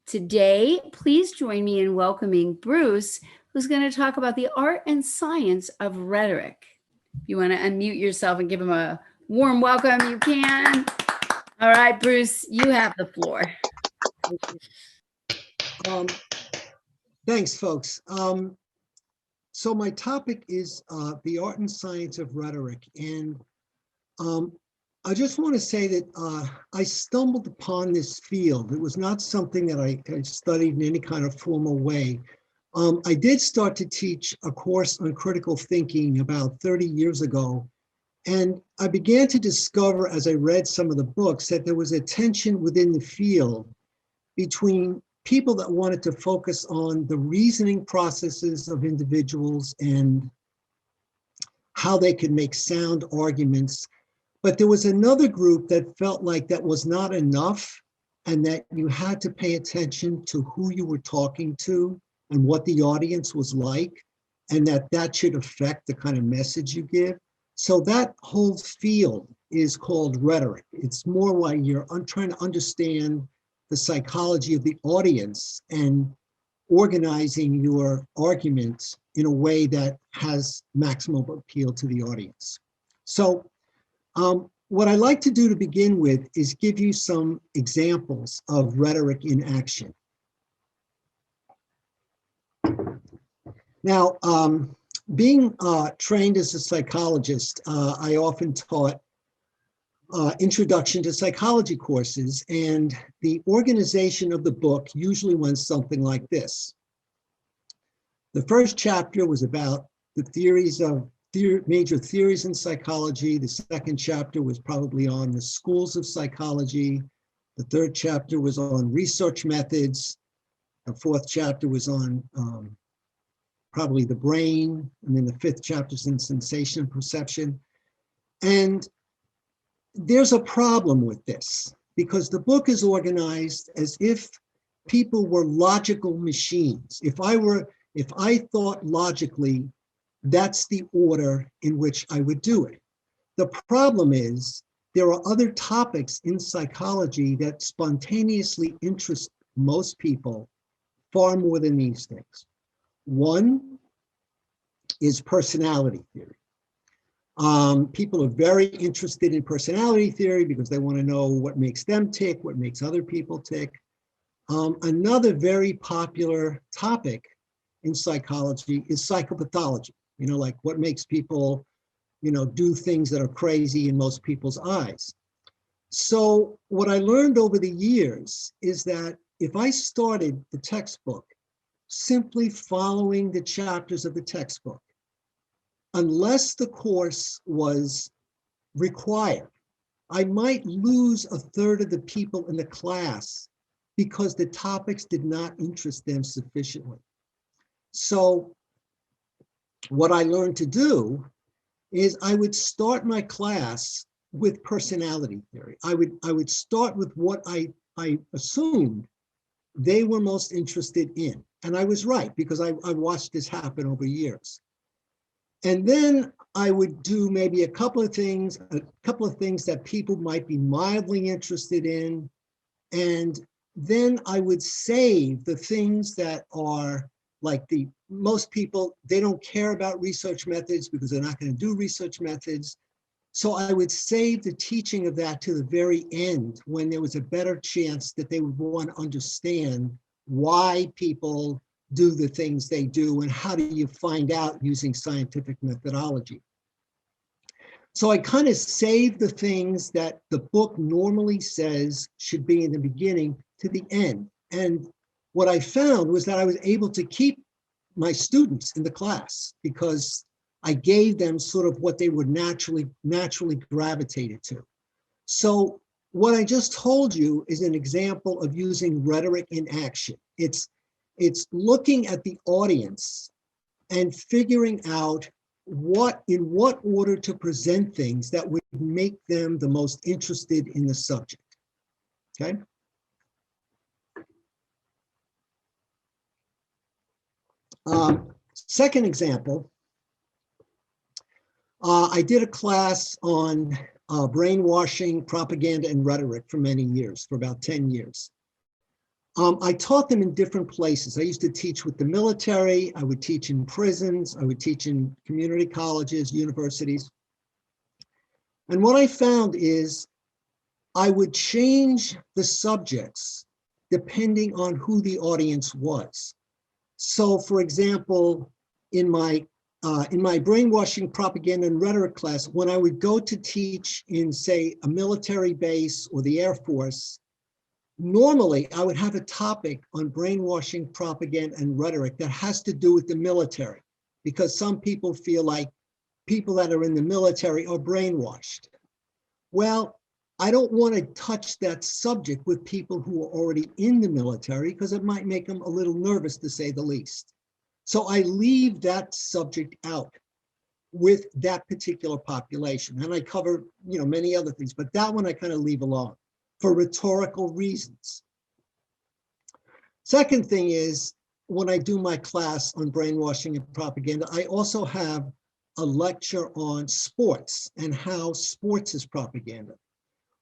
Today, please join me in welcoming Bruce, who's going to talk about the art and science of rhetoric. If you want to unmute yourself and give him a warm welcome, you can. All right, Bruce, you have the floor. Thanks, folks. So my topic is the art and science of rhetoric. And I just want to say that I stumbled upon this field. It was not something that I studied in any kind of formal way. I did start to teach a course on critical thinking about 30 years ago. And I began to discover as I read some of the books that there was a tension within the field between people that wanted to focus on the reasoning processes of individuals and how they could make sound arguments. But there was another group that felt like that was not enough and that you had to pay attention to who you were talking to and what the audience was like, and that should affect the kind of message you give. So that whole field is called rhetoric. It's more like you're trying to understand the psychology of the audience and organizing your arguments in a way that has maximum appeal to the audience. So what I like to do to begin with is give you some examples of rhetoric in action. Now, being trained as a psychologist, I often taught introduction to psychology courses, and the organization of the book usually went something like this. The first chapter was about the theories of major theories in psychology. The second chapter was probably on the schools of psychology. The third chapter was on research methods. The fourth chapter was on probably the brain. And then the fifth chapter is in sensation and perception. And there's a problem with this because the book is organized as if people were logical machines. If I thought logically, that's the order in which I would do it. The problem is there are other topics in psychology that spontaneously interest most people far more than these things. One is personality theory. People are very interested in personality theory because they want to know what makes them tick, what makes other people tick. Another very popular topic in psychology is psychopathology. Like what makes people, do things that are crazy in most people's eyes. So what I learned over the years is that if I started the textbook simply following the chapters of the textbook, unless the course was required, I might lose a third of the people in the class because the topics did not interest them sufficiently. So what I learned to do is I would start my class with personality theory. I would start with what I assumed they were most interested in. And I was right because I watched this happen over years. And then I would do maybe a couple of things that people might be mildly interested in. And then I would save the things that are like most people, they don't care about research methods because they're not going to do research methods. So I would save the teaching of that to the very end when there was a better chance that they would want to understand why people do the things they do and how do you find out using scientific methodology. So I kind of saved the things that the book normally says should be in the beginning to the end. And what I found was that I was able to keep my students in the class because I gave them sort of what they would naturally gravitated to. So what I just told you is an example of using rhetoric in action. It's looking at the audience and figuring out in what order to present things that would make them the most interested in the subject, okay? Second example, I did a class on brainwashing, propaganda, and rhetoric for many years, for about 10 years. I taught them in different places. I used to teach with the military. I would teach in prisons. I would teach in community colleges, universities. And what I found is I would change the subjects depending on who the audience was. So, for example, in my brainwashing, propaganda, and rhetoric class, when I would go to teach in, say, a military base or the Air Force, normally I would have a topic on brainwashing, propaganda, and rhetoric that has to do with the military, because some people feel like people that are in the military are brainwashed. Well, I don't want to touch that subject with people who are already in the military because it might make them a little nervous, to say the least. So I leave that subject out with that particular population. And I cover, many other things, but that one I kind of leave alone for rhetorical reasons. Second thing is, when I do my class on brainwashing and propaganda, I also have a lecture on sports and how sports is propaganda.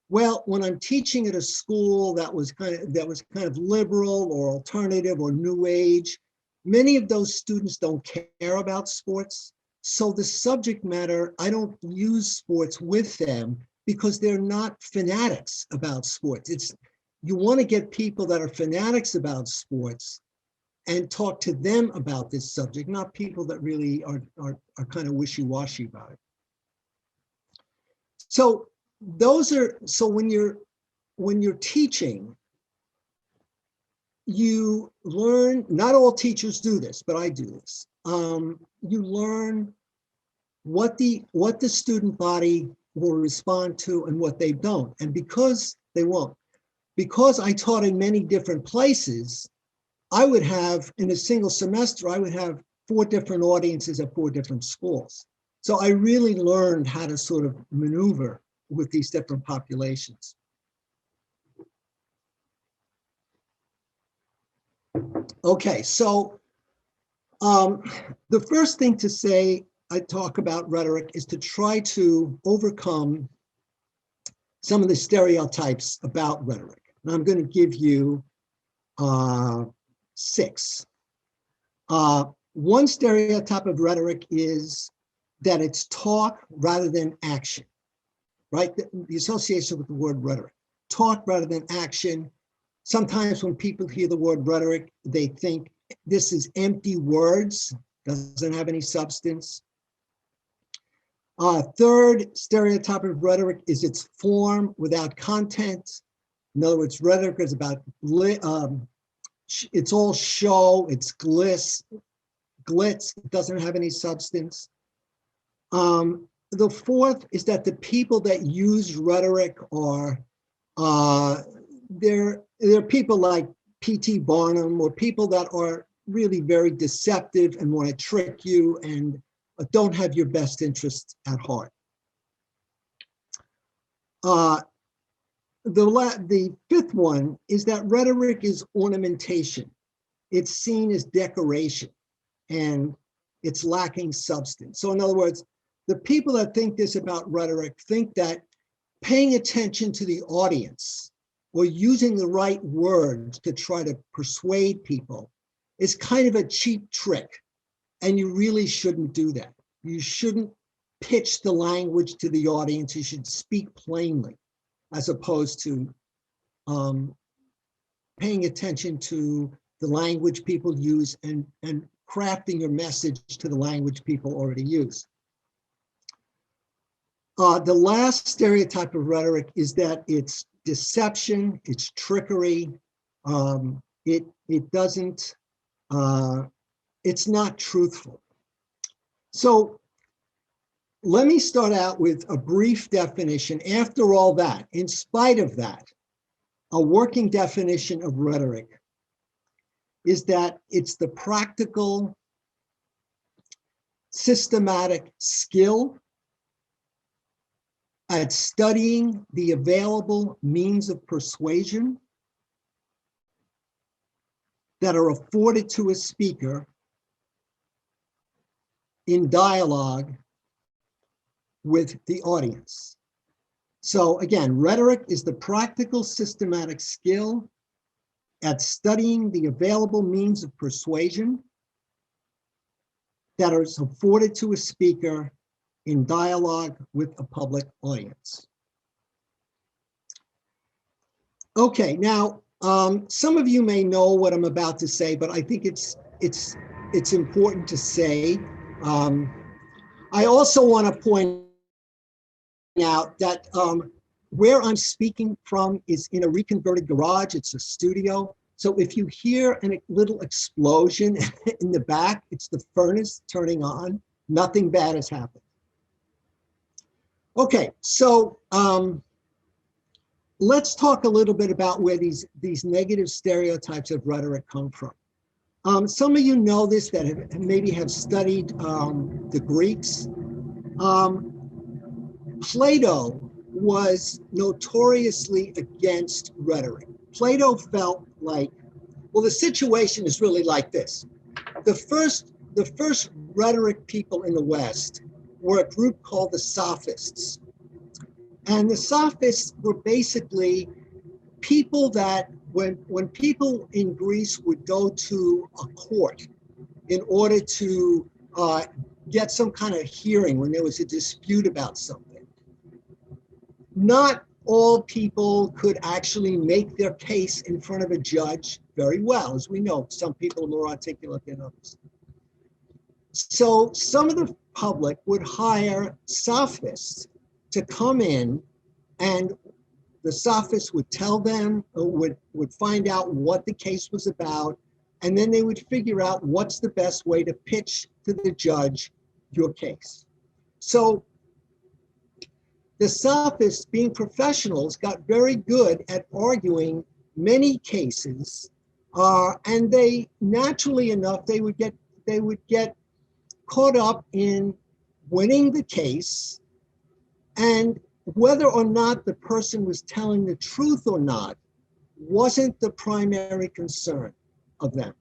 Well, when I'm teaching at a school that was kind of liberal or alternative or new age, many of those students don't care about sports. So the subject matter, I don't use sports with them because they're not fanatics about sports. You want to get people that are fanatics about sports and talk to them about this subject, not people that really are kind of wishy-washy about it. So when you're teaching, you learn, not all teachers do this, but I do this. You learn what the student body will respond to and what they don't. And because they won't, because I taught in many different places, I would have, in a single semester, I would have 4 different audiences at 4 different schools. So I really learned how to sort of maneuver with these different populations. Okay, so the first thing to say, I talk about rhetoric, is to try to overcome some of the stereotypes about rhetoric. And I'm going to give you 6. One stereotype of rhetoric is that it's talk rather than action, right? The association with the word rhetoric, talk rather than action. Sometimes when people hear the word rhetoric, they think this is empty words, doesn't have any substance. Third stereotype of rhetoric is its form without content. In other words, rhetoric is about, it's all show, it's glitz, it doesn't have any substance. The fourth is that the people that use rhetoric are, they're people like P.T. Barnum, or people that are really very deceptive and want to trick you and don't have your best interests at heart. The fifth one is that rhetoric is ornamentation. It's seen as decoration and it's lacking substance. So in other words, the people that think this about rhetoric think that paying attention to the audience or using the right words to try to persuade people is kind of a cheap trick. And you really shouldn't do that. You shouldn't pitch the language to the audience. You should speak plainly, as opposed to paying attention to the language people use and crafting your message to the language people already use. The last stereotype of rhetoric is that it's deception, it's trickery, it's not truthful. So let me start out with a brief definition. After all that, in spite of that, a working definition of rhetoric is that it's the practical, systematic skill at studying the available means of persuasion that are afforded to a speaker in dialogue with the audience. So again, rhetoric is the practical, systematic skill at studying the available means of persuasion that is afforded to a speaker in dialogue with a public audience. Okay, now, some of you may know what I'm about to say, but I think it's important to say. I also want to point out that where I'm speaking from is in a reconverted garage. It's a studio. So if you hear a little explosion in the back, it's the furnace turning on. Nothing bad has happened. Okay, so let's talk a little bit about where these negative stereotypes of rhetoric come from. Some of you know this that maybe have studied the Greeks. Plato was notoriously against rhetoric. Plato felt like, well, the situation is really like this. The first rhetoric people in the West were a group called the Sophists. And the Sophists were basically people that when people in Greece would go to a court in order to get some kind of hearing when there was a dispute about something, not all people could actually make their case in front of a judge very well. As we know, some people are more articulate than others. So some of the public would hire sophists to come in, and the sophists would tell them, would find out what the case was about, and then they would figure out what's the best way to pitch to the judge your case. So the sophists, being professionals, got very good at arguing many cases, and they, naturally enough, they would get caught up in winning the case, and whether or not the person was telling the truth or not wasn't the primary concern of them.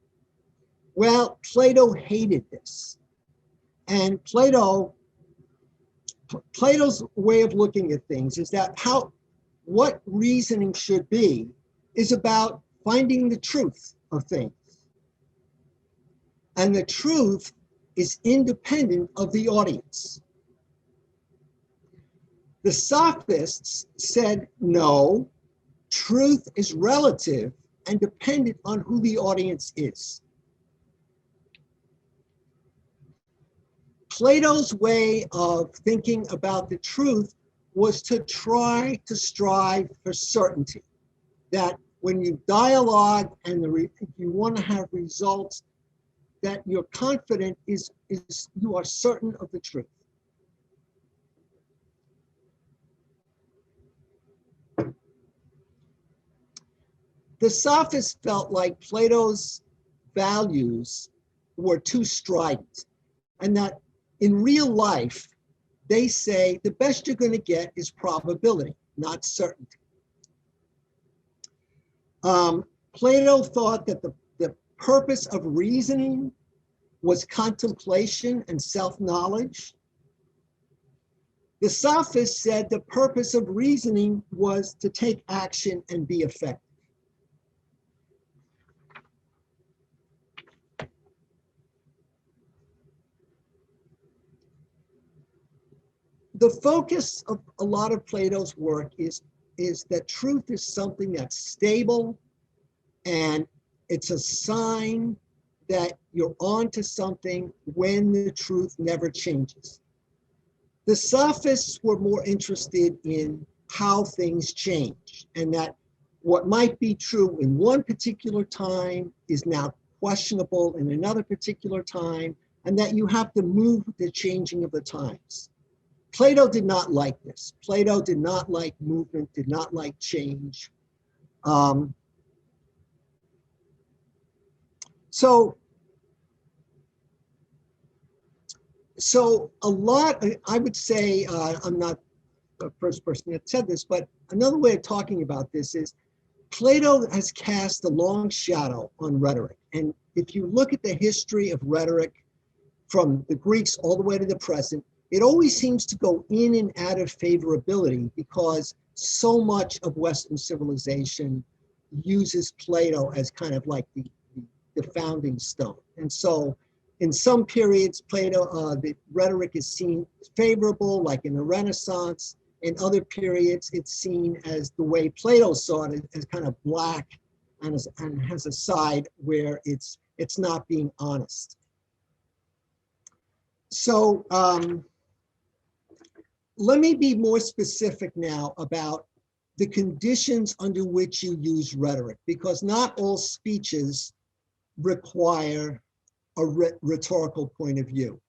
Well, Plato hated this, and Plato's way of looking at things is that what reasoning should be is about finding the truth of things. And the truth is independent of the audience. The Sophists said, no, truth is relative and dependent on who the audience is. Plato's way of thinking about the truth was to try to strive for certainty, that when you dialogue and you want to have results, that you're confident you are certain of the truth. The Sophists felt like Plato's values were too strident, and that in real life, they say the best you're going to get is probability, not certainty. Plato thought that the purpose of reasoning was contemplation and self-knowledge. The Sophists said the purpose of reasoning was to take action and be effective. The focus of a lot of Plato's work is that truth is something that's stable, and it's a sign that you're onto something when the truth never changes. The Sophists were more interested in how things change, and that what might be true in one particular time is now questionable in another particular time, and that you have to move with the changing of the times. Plato did not like this. Plato did not like movement, did not like change. So a lot, I would say, I'm not the first person that said this, but another way of talking about this is Plato has cast a long shadow on rhetoric. And if you look at the history of rhetoric from the Greeks all the way to the present, it always seems to go in and out of favorability because so much of Western civilization uses Plato as kind of like the founding stone. And so in some periods, Plato, the rhetoric is seen favorable, like in the Renaissance. In other periods, it's seen as the way Plato saw it, as kind of black, and has a side where it's not being honest. So let me be more specific now about the conditions under which you use rhetoric, because not all speeches require a rhetorical point of view.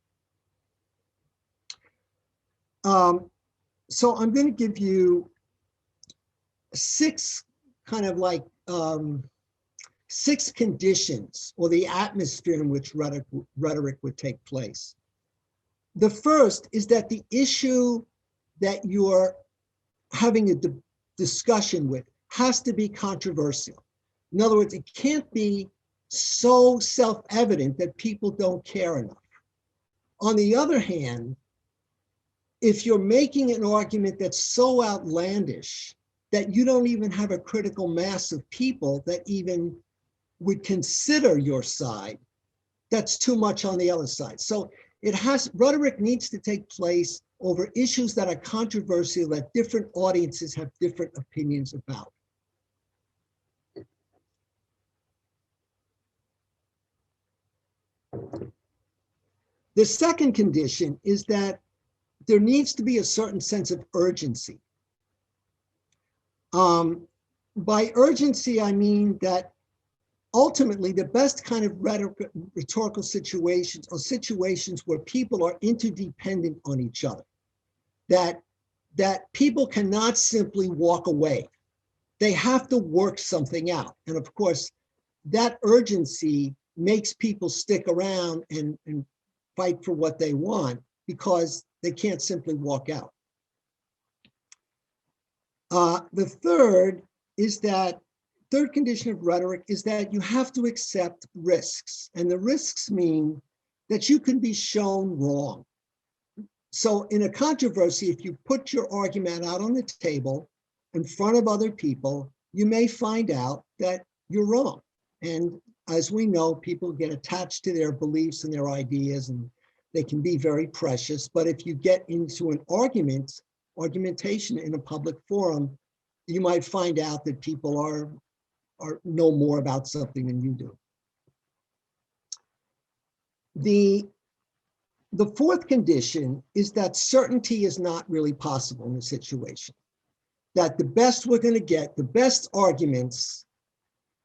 So I'm going to give you 6 kind of like 6 conditions, or the atmosphere in which rhetoric would take place. The first is that the issue that you're having a discussion with has to be controversial. In other words, it can't be so self-evident that people don't care enough. On the other hand, if you're making an argument that's so outlandish that you don't even have a critical mass of people that even would consider your side, that's too much on the other side. So rhetoric needs to take place over issues that are controversial, that different audiences have different opinions about. The second condition is that there needs to be a certain sense of urgency. By urgency, I mean that ultimately the best kind of rhetorical situations are situations where people are interdependent on each other, that people cannot simply walk away. They have to work something out. And of course, that urgency makes people stick around and fight for what they want, because they can't simply walk out. The third condition of rhetoric is that you have to accept risks. And the risks mean that you can be shown wrong. So in a controversy, if you put your argument out on the table in front of other people, you may find out that you're wrong. And as we know, people get attached to their beliefs and their ideas, and they can be very precious. But if you get into an argumentation in a public forum, you might find out that people know more about something than you do. The fourth condition is that certainty is not really possible in a situation. That the best we're going to get, the best arguments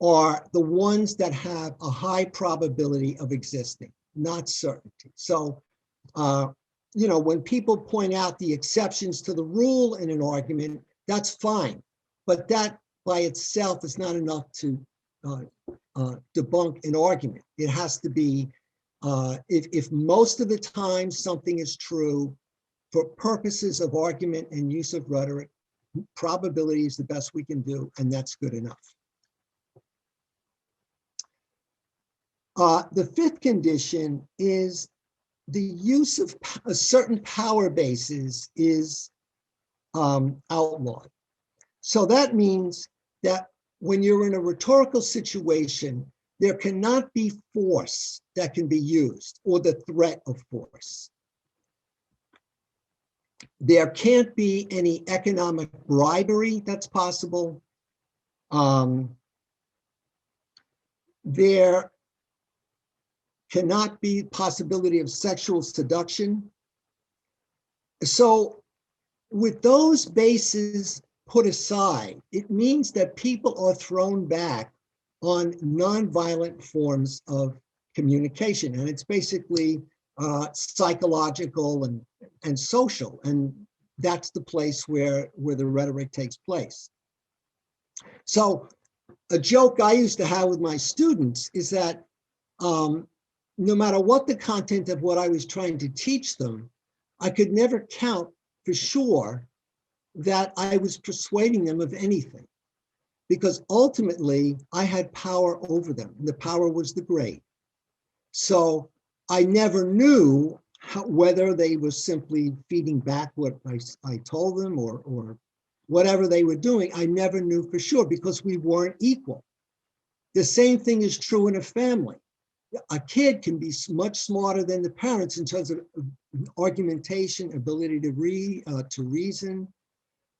are the ones that have a high probability of existing, not certainty. So, when people point out the exceptions to the rule in an argument, that's fine. But that by itself is not enough to debunk an argument. It has to be, if most of the time something is true, for purposes of argument and use of rhetoric, probability is the best we can do, and that's good enough. The fifth condition is the use of certain power bases is outlawed. So that means that when you're in a rhetorical situation, there cannot be force that can be used, or the threat of force. There can't be any economic bribery that's possible. There cannot be possibility of sexual seduction. So with those bases put aside, it means that people are thrown back on nonviolent forms of communication. And it's basically psychological and social. And that's the place where the rhetoric takes place. So a joke I used to have with my students is that no matter what the content of what I was trying to teach them, I could never count for sure that I was persuading them of anything, because ultimately I had power over them, and the power was the grade. So I never knew whether they were simply feeding back what I told them, or whatever they were doing, I never knew for sure because we weren't equal. The same thing is true in a family. A kid can be much smarter than the parents in terms of argumentation, ability to reason.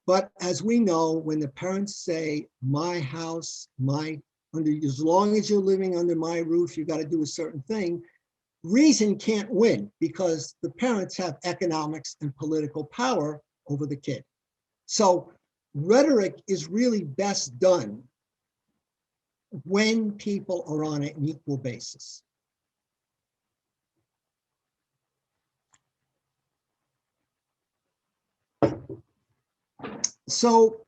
But as we know, when the parents say, my house, as long as you're living under my roof, you got to do a certain thing, reason can't win because the parents have economics and political power over the kid. So rhetoric is really best done when people are on an equal basis. So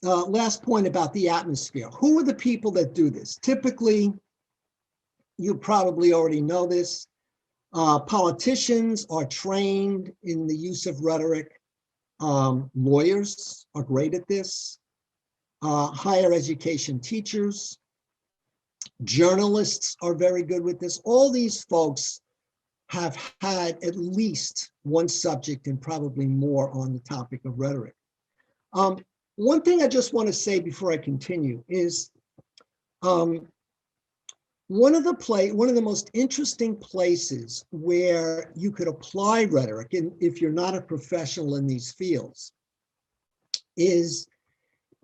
last point about the atmosphere. Who are the people that do this? Typically, you probably already know this. Politicians are trained in the use of rhetoric. Lawyers are great at this. Higher education teachers, journalists are very good with this. All these folks have had at least one subject and probably more on the topic of rhetoric. One thing I just want to say before I continue is one of the most interesting places where you could apply rhetoric, and if you're not a professional in these fields, is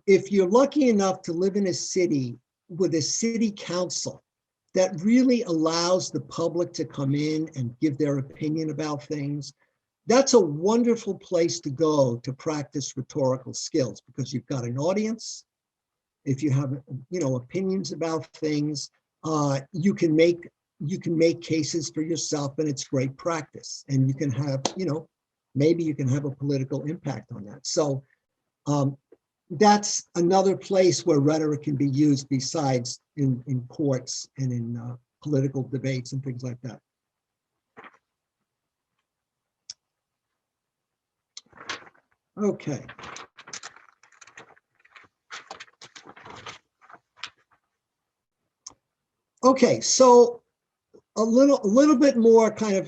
if you're lucky enough to live in a city with a city council that really allows the public to come in and give their opinion about things. That's a wonderful place to go to practice rhetorical skills because you've got an audience. If you have, opinions about things, you can make cases for yourself, and it's great practice. And you can have, maybe you can have a political impact on that. So that's another place where rhetoric can be used besides in courts and in political debates and things like that. Okay. Okay, so a little bit more kind of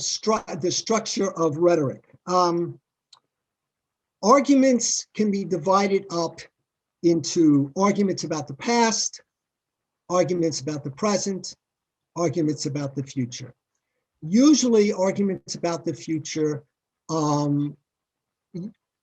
the structure of rhetoric. Arguments can be divided up into arguments about the past, arguments about the present, arguments about the future. Usually arguments about the future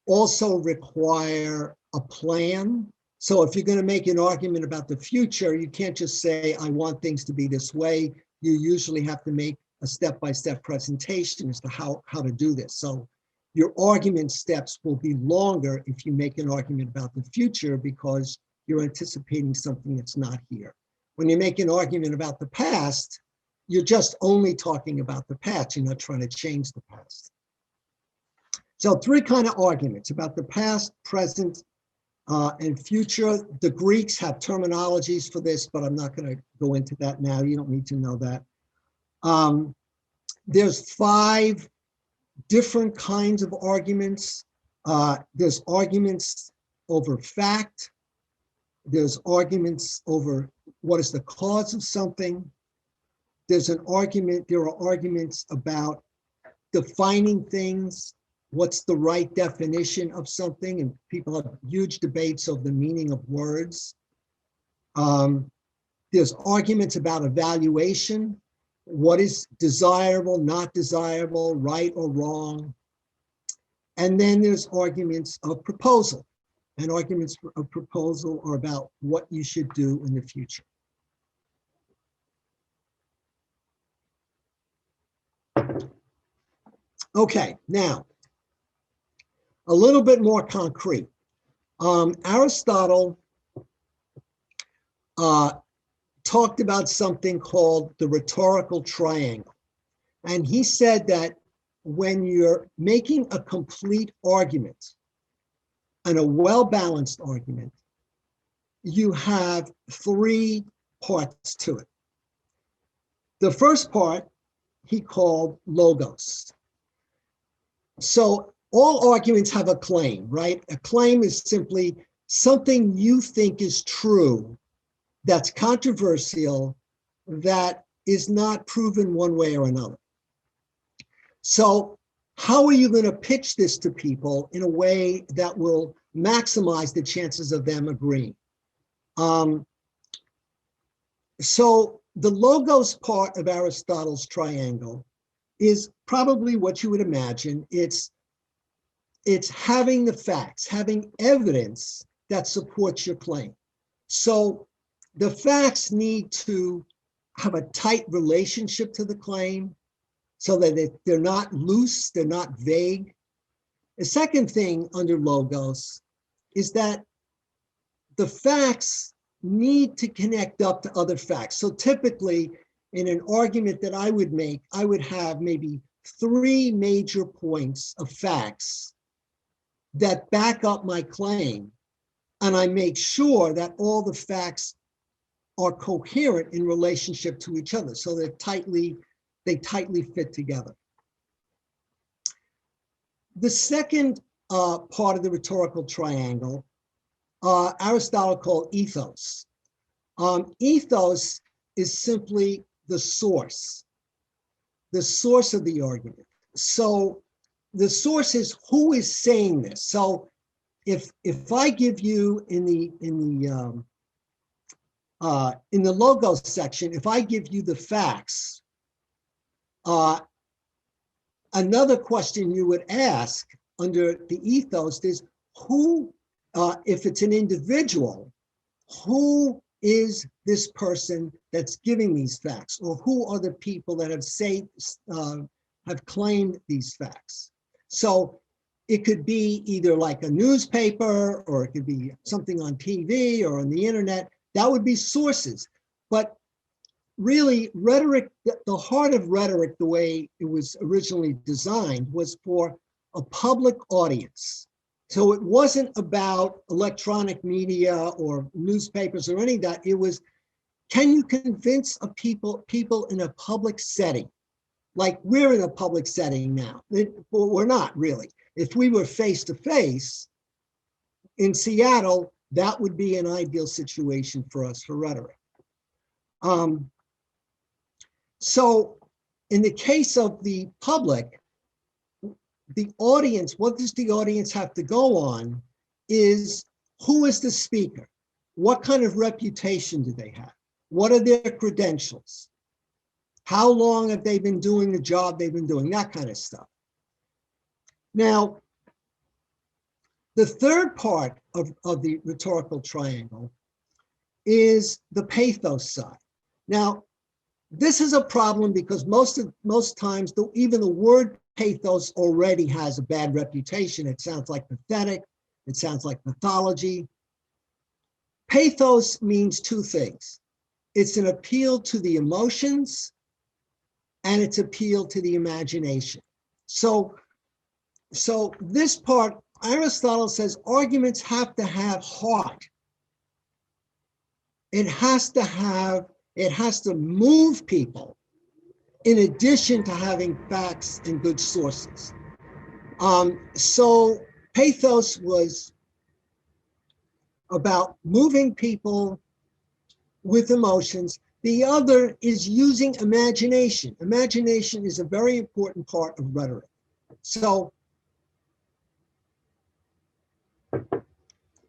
also require a plan. So if you're going to make an argument about the future, you can't just say, I want things to be this way. You usually have to make a step-by-step presentation as to how to do this. So your argument steps will be longer if you make an argument about the future because you're anticipating something that's not here. When you make an argument about the past, you're just only talking about the past. You're not trying to change the past. So three kind of arguments about the past, present, and future. The Greeks have terminologies for this, but I'm not going to go into that now. You don't need to know that. There's 5 different kinds of arguments. There's arguments over fact. There's arguments over what is the cause of something. There are arguments about defining things. What's the right definition of something? And people have huge debates over the meaning of words. There's arguments about evaluation. What is desirable, not desirable, right or wrong? And then there's arguments of proposal. And arguments of proposal are about what you should do in the future. Okay, now, a little bit more concrete. Aristotle talked about something called the rhetorical triangle. And he said that when you're making a complete argument and a well-balanced argument, you have 3 parts to it. The first part he called logos. So all arguments have a claim, right? A claim is simply something you think is true that's controversial, that is not proven one way or another. So how are you going to pitch this to people in a way that will maximize the chances of them agreeing. So the logos part of Aristotle's triangle is probably what you would imagine. It's having the facts, having evidence that supports your claim. So the facts need to have a tight relationship to the claim so that they're not loose, they're not vague. The second thing under logos is that the facts need to connect up to other facts. So typically, in an argument that I would make, I would have maybe 3 major points of facts that back up my claim, and I make sure that all the facts are coherent in relationship to each other, so they tightly fit together. The second part of the rhetorical triangle, Aristotle called ethos. Ethos is simply the source of the argument. So the source is who is saying this. So if I give you in the logos section, if I give you the facts, another question you would ask under the ethos is who, if it's an individual, who is this person that's giving these facts, or who are the people that have claimed these facts? So it could be either like a newspaper, or it could be something on TV or on the internet. That would be sources. But really, rhetoric, the heart of rhetoric, the way it was originally designed, was for a public audience. So it wasn't about electronic media or newspapers or any of that. It was, can you convince people in a public setting? Like we're in a public setting now. Well, we're not really. If we were face to face in Seattle, that would be an ideal situation for us for rhetoric. So in the case of the public, the audience, what does the audience have to go on is who is the speaker? What kind of reputation do they have? What are their credentials? How long have they been doing the job they've been doing? That kind of stuff. Now, the third part of the rhetorical triangle is the pathos side. Now, this is a problem because most times, even the word pathos already has a bad reputation. It sounds like pathetic. It sounds like pathology. Pathos means 2 things. It's an appeal to the emotions, and it's appeal to the imagination. So this part, Aristotle says arguments have to have heart. It has to move people in addition to having facts and good sources. So pathos was about moving people with emotions. The other is using imagination. Imagination is a very important part of rhetoric. So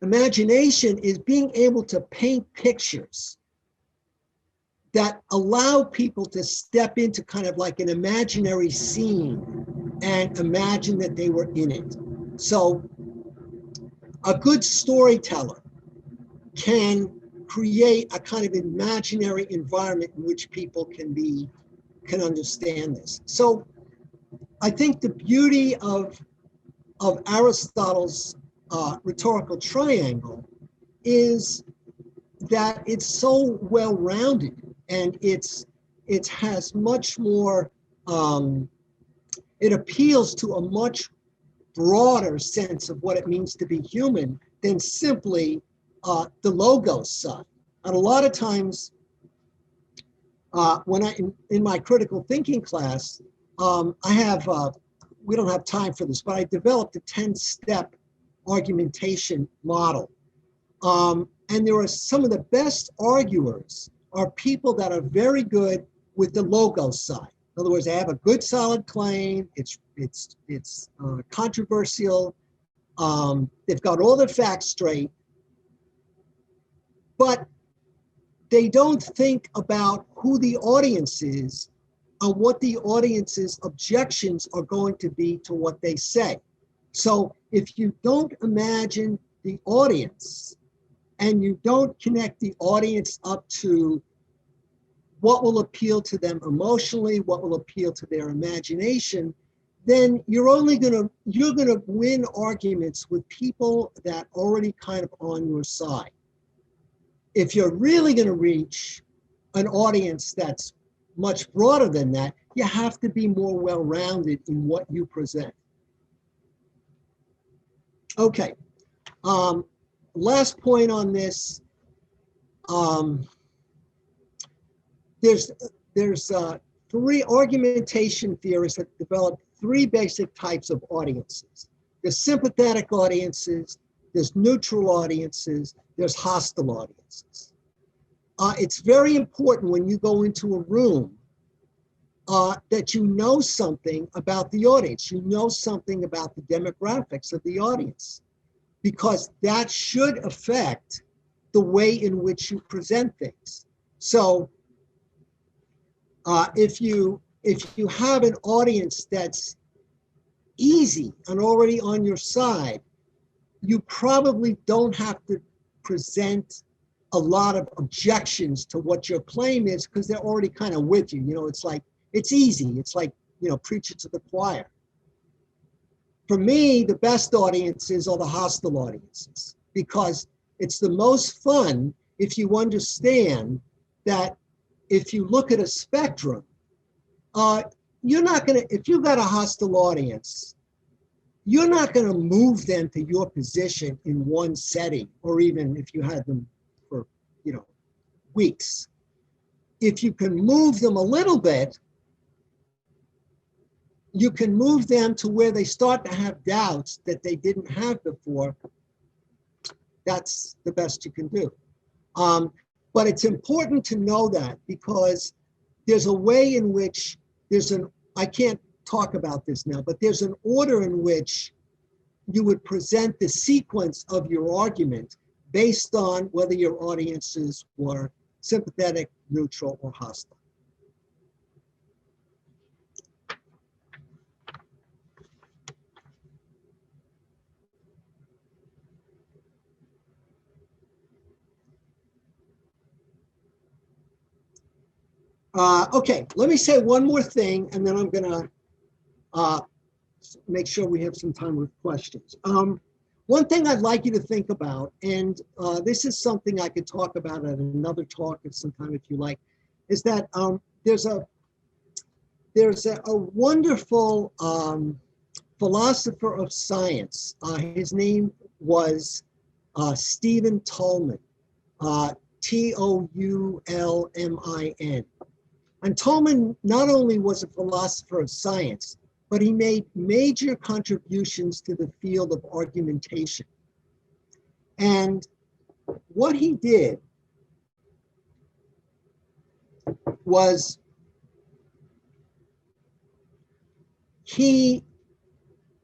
imagination is being able to paint pictures that allow people to step into kind of like an imaginary scene and imagine that they were in it. So a good storyteller can create a kind of imaginary environment in which people can understand this. So I think the beauty of Aristotle's rhetorical triangle is that it's so well-rounded, and it has much more, it appeals to a much broader sense of what it means to be human than simply the logos side. And a lot of times, when in my critical thinking class, I have, we don't have time for this, but I developed a 10-step argumentation model. And there are some of the best arguers are people that are very good with the logos side. In other words, they have a good solid claim, it's controversial, They've got all the facts straight, but they don't think about who the audience is and what the audience's objections are going to be to what they say. So if you don't imagine the audience and you don't connect the audience up to what will appeal to them emotionally, what will appeal to their imagination, then you're gonna win arguments with people that are already kind of on your side. If you're really gonna reach an audience that's much broader than that, you have to be more well-rounded in what you present. Okay, last point on this. There's three argumentation theorists that developed three basic types of audiences. There's sympathetic audiences, there's neutral audiences, there's hostile audiences. It's very important when you go into a room that you know something about the audience, you know something about the demographics of the audience, because that should affect the way in which you present things. So if you have an audience that's easy and already on your side, you probably don't have to present a lot of objections to what your claim is, because they're already kind of with you. You know, it's like, it's easy. It's like, you know, preach it to the choir. For me, the best audiences are the hostile audiences, because it's the most fun if you understand that if you look at a spectrum, you're not gonna, if you've got a hostile audience, you're not gonna move them to your position in one setting, or even if you had them for, you know, weeks. If you can move them a little bit, you can move them to where they start to have doubts that they didn't have before. That's the best you can do. But it's important to know that, because there's a way in which I can't talk about this now, but there's an order in which you would present the sequence of your argument based on whether your audiences were sympathetic, neutral, or hostile. Okay, let me say one more thing, and then I'm gonna make sure we have some time with questions. One thing I'd like you to think about, and this is something I could talk about at another talk at some time if you like, is that there's a wonderful philosopher of science. His name was Stephen Toulmin, Toulmin. And Tallman not only was a philosopher of science, but he made major contributions to the field of argumentation. And what he did was he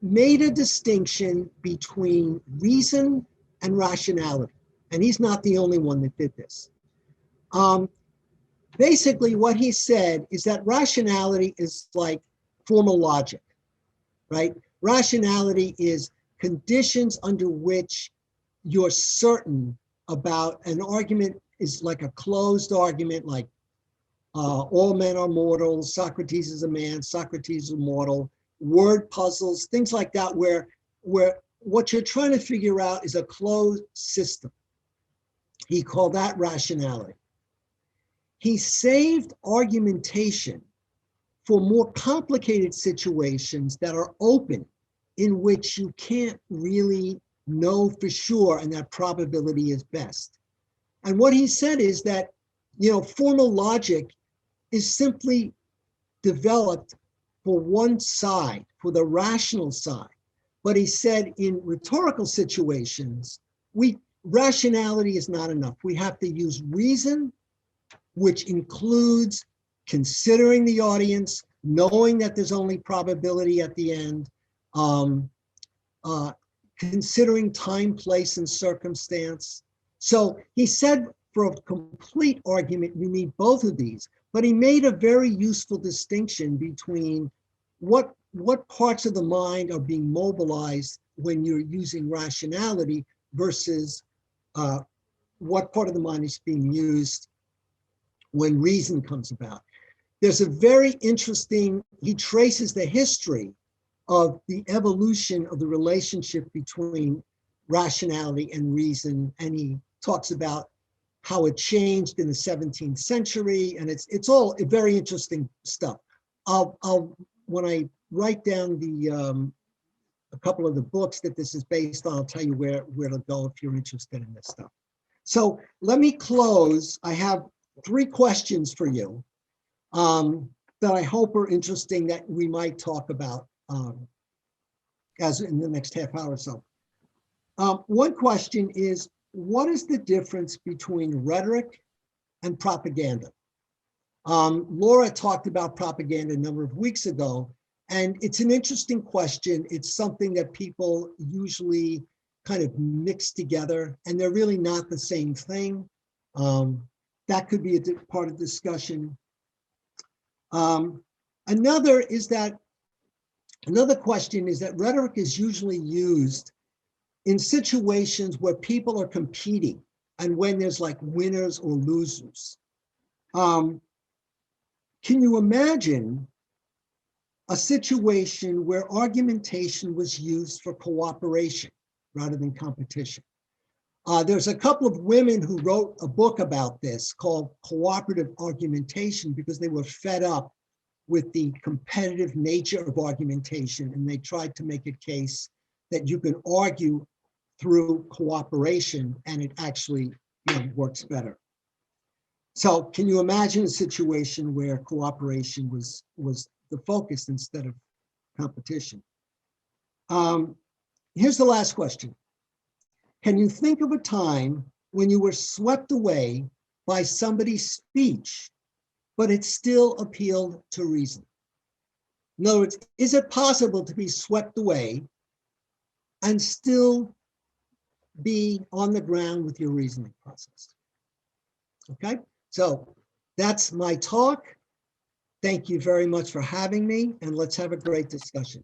made a distinction between reason and rationality. And he's not the only one that did this. Basically, what he said is that rationality is like formal logic, right? Rationality is conditions under which you're certain about an argument is like a closed argument, like all men are mortal, Socrates is a man, Socrates is mortal, word puzzles, things like that, where what you're trying to figure out is a closed system. He called that rationality. He saved argumentation for more complicated situations that are open, in which you can't really know for sure, and that probability is best. And what he said is that, you know, formal logic is simply developed for one side, for the rational side. But he said in rhetorical situations, rationality is not enough. We have to use reason, which includes considering the audience, knowing that there's only probability at the end, considering time, place, and circumstance. So he said for a complete argument, you need both of these, but he made a very useful distinction between what parts of the mind are being mobilized when you're using rationality versus what part of the mind is being used when reason comes about. There's a very interesting, he traces the history of the evolution of the relationship between rationality and reason, and he talks about how it changed in the 17th century, and it's all very interesting stuff. When I write down a couple of the books that this is based on, I'll tell you where to go if you're interested in this stuff. So let me close. I have 3 questions for you that I hope are interesting that we might talk about as in the next half hour or so. One question is, what is the difference between rhetoric and propaganda? Laura talked about propaganda a number of weeks ago, and it's an interesting question. It's something that people usually kind of mix together, and they're really not the same thing. That could be a part of discussion. Another question is that rhetoric is usually used in situations where people are competing and when there's like winners or losers. Can you imagine a situation where argumentation was used for cooperation rather than competition? There's a couple of women who wrote a book about this called Cooperative Argumentation because they were fed up with the competitive nature of argumentation, and they tried to make a case that you can argue through cooperation and it actually works better. So can you imagine a situation where cooperation was the focus instead of competition? Here's the last question. Can you think of a time when you were swept away by somebody's speech, but it still appealed to reason? In other words, is it possible to be swept away and still be on the ground with your reasoning process? Okay, so that's my talk. Thank you very much for having me, and let's have a great discussion.